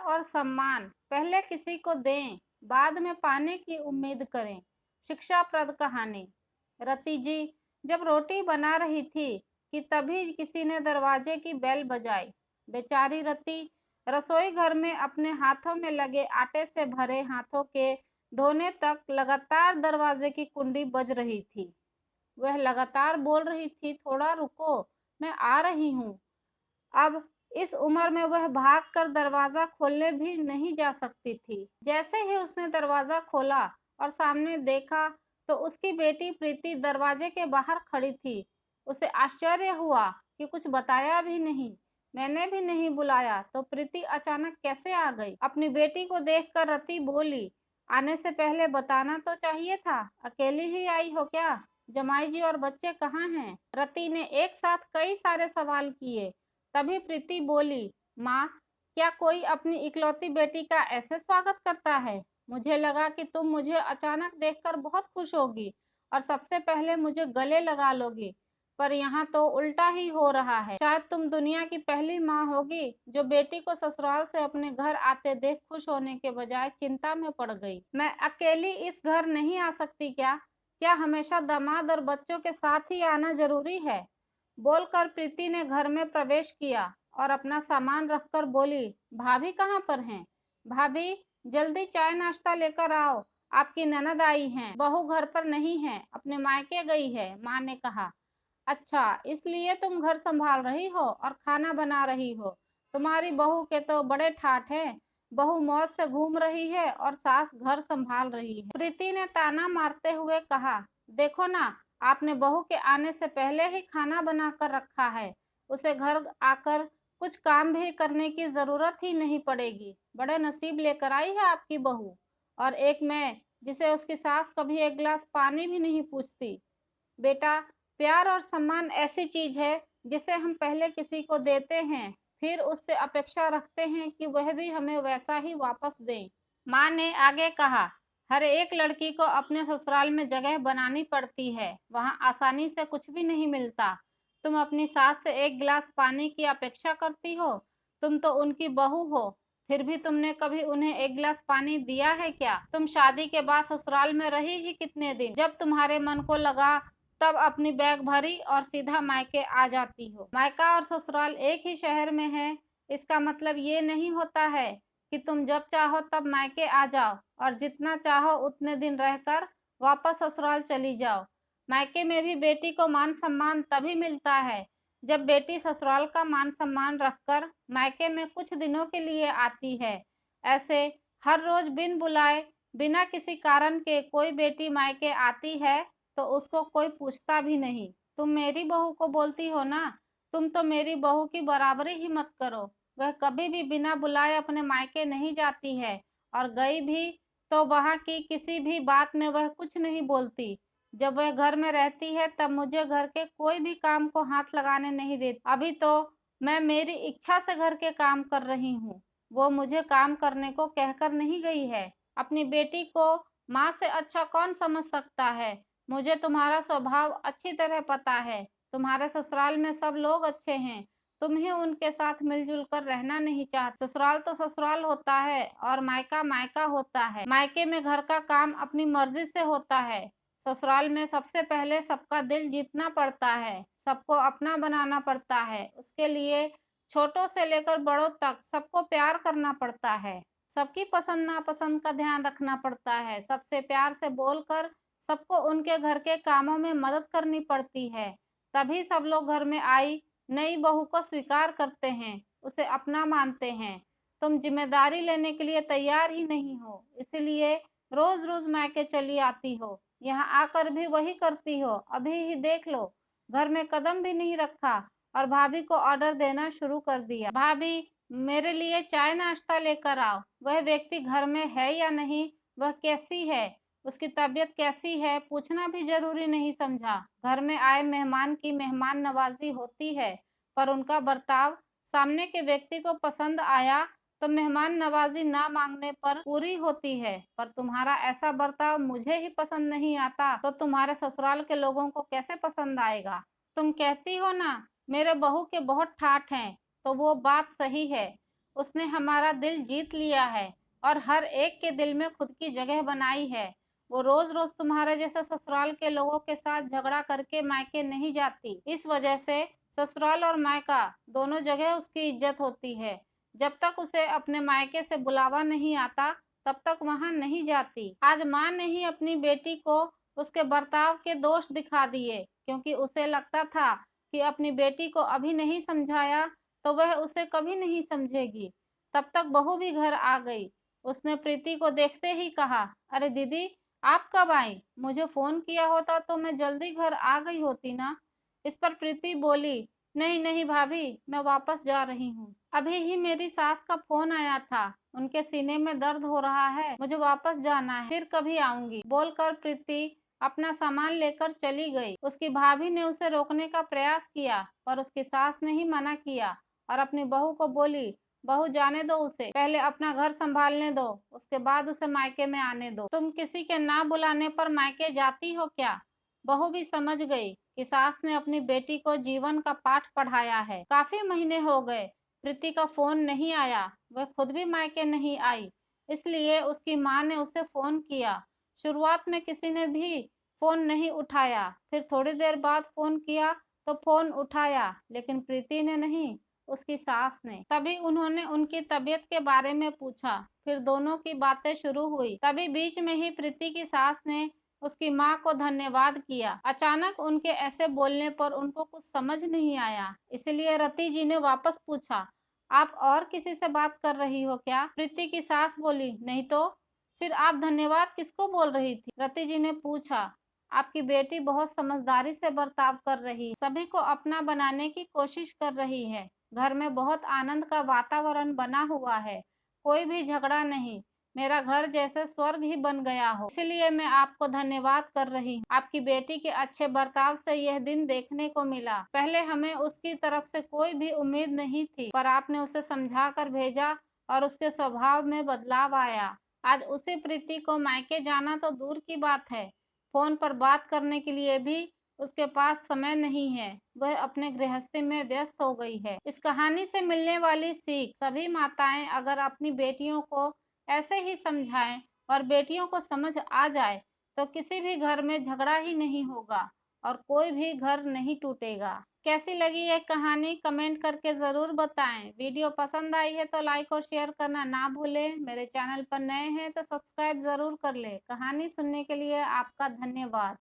और सम्मान पहले किसी को दें, बाद में पाने की उम्मीद करें। शिक्षाप्रद कहानी। रति जी जब रोटी बना रही थी कि तभी किसी ने दरवाजे की बेल बजाई। बेचारी रति रसोई घर में अपने हाथों में लगे आटे से भरे हाथों के धोने तक लगातार दरवाजे की कुंडी बज रही थी। वह लगातार बोल रही थी, थोड़ा रुको, मैं आ रही हूँ। अब इस उम्र में वह भागकर दरवाजा खोलने भी नहीं जा सकती थी। जैसे ही उसने दरवाजा खोला और सामने देखा तो उसकी बेटी प्रीति दरवाजे के बाहर खड़ी थी। उसे आश्चर्य हुआ कि कुछ बताया भी नहीं, मैंने भी नहीं बुलाया तो प्रीति अचानक कैसे आ गई। अपनी बेटी को देखकर रति बोली, आने से पहले बताना तो चाहिए था, अकेली ही आई हो क्या? जमाई जी और बच्चे कहाँ हैं? रति ने एक साथ कई सारे सवाल किए। तभी प्रीति बोली, माँ, क्या कोई अपनी इकलौती बेटी का ऐसे स्वागत करता है? मुझे लगा कि तुम मुझे अचानक देखकर बहुत खुश होगी और सबसे पहले मुझे गले लगा लोगी, पर यहाँ तो उल्टा ही हो रहा है। शायद तुम दुनिया की पहली माँ होगी जो बेटी को ससुराल से अपने घर आते देख खुश होने के बजाय चिंता में पड़ गई। मैं अकेली इस घर नहीं आ सकती क्या? क्या हमेशा दामाद और बच्चों के साथ ही आना जरूरी है? बोलकर प्रीति ने घर में प्रवेश किया और अपना सामान रखकर बोली, भाभी कहाँ पर हैं? भाभी, जल्दी चाय नाश्ता लेकर आओ, आपकी ननद आई हैं। बहू घर पर नहीं है, अपने मायके गई है, माँ ने कहा। अच्छा, इसलिए तुम घर संभाल रही हो और खाना बना रही हो। तुम्हारी बहू के तो बड़े ठाठ हैं। बहू मौज से घूम रही है और सास घर संभाल रही है। प्रीति ने ताना मारते हुए कहा, देखो ना, आपने बहू के आने से पहले ही खाना बनाकर रखा है। उसे घर आकर कुछ काम भी करने की जरूरत ही नहीं पड़ेगी। बड़े नसीब लेकर आई है आपकी बहू। और एक मैं, जिसे उसकी सास कभी एक गिलास पानी भी नहीं पूछती। बेटा, प्यार और सम्मान ऐसी चीज है जिसे हम पहले किसी को देते हैं, फिर उससे अपेक्षा रखते हैं कि वह भी हमें वैसा ही वापस दे। माँ ने आगे कहा, हर एक लड़की को अपने ससुराल में जगह बनानी पड़ती है, वहाँ आसानी से कुछ भी नहीं मिलता। तुम अपनी सास से एक गिलास पानी की अपेक्षा करती हो? तुम तो उनकी बहू हो, फिर भी तुमने कभी उन्हें एक गिलास पानी दिया है क्या? तुम शादी के बाद ससुराल में रही ही कितने दिन? जब तुम्हारे मन को लगा तब अपनी बैग भरी और सीधा मायके आ जाती हो। मायका और ससुराल एक ही शहर में है, इसका मतलब ये नहीं होता है कि तुम जब चाहो तब मायके आ जाओ और जितना चाहो उतने दिन रहकर वापस ससुराल चली जाओ। मायके में भी बेटी को मान सम्मान तभी मिलता है जब बेटी ससुराल का मान सम्मान रखकर मायके में कुछ दिनों के लिए आती है। ऐसे हर रोज बिन बुलाए, बिना किसी कारण के कोई बेटी मायके आती है तो उसको कोई पूछता भी नहीं। तुम मेरी बहू को बोलती हो ना, तुम तो मेरी बहू की बराबरी ही मत करो। वह कभी भी बिना बुलाए अपने मायके नहीं जाती है, और गई भी तो वहां की किसी भी बात में वह कुछ नहीं बोलती। जब वह घर में रहती है तब मुझे घर के कोई भी काम को हाथ लगाने नहीं देती। अभी तो मैं मेरी इच्छा से घर के काम कर रही हूँ, वो मुझे काम करने को कहकर नहीं गई है। अपनी बेटी को माँ से अच्छा कौन समझ सकता है? मुझे तुम्हारा स्वभाव अच्छी तरह पता है। तुम्हारे ससुराल में सब लोग अच्छे हैं, तुम ही उनके साथ मिलजुल कर रहना नहीं चाहते। ससुराल तो ससुराल होता है और मायका मायका होता है। मायके में घर का काम अपनी मर्जी से होता है। ससुराल में सबसे पहले सबका दिल जीतना पड़ता है, सबको अपना बनाना पड़ता है। उसके लिए छोटों से लेकर बड़ों तक सबको प्यार करना पड़ता है। सबकी पसंद नापसंद का ध्यान रखना पड़ता है। सबसे प्यार से बोलकर सबको उनके घर के कामों में मदद करनी पड़ती है। तभी सब लोग घर में आई नई बहू को स्वीकार करते हैं, उसे अपना मानते हैं। तुम जिम्मेदारी लेने के लिए तैयार ही नहीं हो, इसलिए रोज रोज मायके चली आती हो। यहाँ आकर भी वही करती हो। अभी ही देख लो, घर में कदम भी नहीं रखा और भाभी को ऑर्डर देना शुरू कर दिया। भाभी, मेरे लिए चाय नाश्ता लेकर आओ। वह व्यक्ति घर में है या नहीं, वह कैसी है, उसकी तबीयत कैसी है, पूछना भी जरूरी नहीं समझा। घर में आए मेहमान की मेहमान नवाजी होती है, पर उनका बर्ताव सामने के व्यक्ति को पसंद आया तो मेहमान नवाजी ना मांगने पर पूरी होती है। पर तुम्हारा ऐसा बर्ताव मुझे ही पसंद नहीं आता तो तुम्हारे ससुराल के लोगों को कैसे पसंद आएगा? तुम कहती हो ना मेरे बहू के बहुत ठाठ हैं, तो वो बात सही है। उसने हमारा दिल जीत लिया है और हर एक के दिल में खुद की जगह बनाई है। वो रोज-रोज तुम्हारे जैसे ससुराल के लोगों के साथ झगड़ा करके मायके नहीं जाती। इस वजह से ससुराल और मायका दोनों जगह उसकी इज्जत होती है। जब तक उसे अपने मायके से बुलावा नहीं आता, तब तक वहां नहीं जाती। आज माँ ने ही अपनी बेटी को उसके बर्ताव के दोष दिखा दिए, क्योंकि उसे लगता था कि अपनी बेटी को अभी नहीं समझाया तो वह उसे कभी नहीं समझेगी। तब तक बहू भी घर आ गई। उसने प्रीति को देखते ही कहा, अरे दीदी, आप कब आई? मुझे फोन किया होता तो मैं जल्दी घर आ गई होती ना। इस पर प्रीति बोली, नहीं नहीं भाभी, मैं वापस जा रही हूँ। अभी ही मेरी सास का फोन आया था, उनके सीने में दर्द हो रहा है, मुझे वापस जाना है, फिर कभी आऊंगी। बोलकर प्रीति अपना सामान लेकर चली गई। उसकी भाभी ने उसे रोकने का प्रयास किया, पर उसकी सास ने ही मना किया और अपनी बहू को बोली, बहू जाने दो उसे, पहले अपना घर संभालने दो, उसके बाद उसे मायके में आने दो। तुम किसी के ना बुलाने पर मायके जाती हो क्या? बहू भी समझ गई कि सास ने अपनी बेटी को जीवन का पाठ पढ़ाया है। काफी महीने हो गए, प्रीति का फोन नहीं आया, वह खुद भी मायके नहीं आई, इसलिए उसकी माँ ने उसे फोन किया। शुरुआत में किसी ने भी फोन नहीं उठाया, फिर थोड़ी देर बाद फोन किया तो फोन उठाया, लेकिन प्रीति ने नहीं, उसकी सास ने। तभी उन्होंने उनकी तबीयत के बारे में पूछा, फिर दोनों की बातें शुरू हुई। तभी बीच में ही प्रीति की सास ने उसकी माँ को धन्यवाद किया। अचानक उनके ऐसे बोलने पर उनको कुछ समझ नहीं आया, इसलिए रति जी ने वापस पूछा, आप और किसी से बात कर रही हो क्या? प्रीति की सास बोली, नहीं तो फिर आप धन्यवाद किसको बोल रही थी? रति जी ने पूछा, आपकी बेटी बहुत समझदारी से बर्ताव कर रही, सभी को अपना बनाने की कोशिश कर रही है। घर में बहुत आनंद का वातावरण बना हुआ है, कोई भी झगड़ा नहीं, मेरा घर जैसे स्वर्ग ही बन गया हो। इसलिए मैं आपको धन्यवाद कर रही हूँ। आपकी बेटी के अच्छे बर्ताव से यह दिन देखने को मिला। पहले हमें उसकी तरफ से कोई भी उम्मीद नहीं थी, पर आपने उसे समझा कर भेजा और उसके स्वभाव में बदलाव आया। आज उसी प्रीति को मायके जाना तो दूर की बात है, फोन पर बात करने के लिए भी उसके पास समय नहीं है, वह अपने गृहस्थी में व्यस्त हो गई है। इस कहानी से मिलने वाली सीख, सभी माताएं अगर अपनी बेटियों को ऐसे ही समझाएं और बेटियों को समझ आ जाए तो किसी भी घर में झगड़ा ही नहीं होगा और कोई भी घर नहीं टूटेगा। कैसी लगी ये कहानी कमेंट करके जरूर बताएं। वीडियो पसंद आई है तो लाइक और शेयर करना ना भूलें। मेरे चैनल पर नए हैं तो सब्सक्राइब जरूर कर ले। कहानी सुनने के लिए आपका धन्यवाद।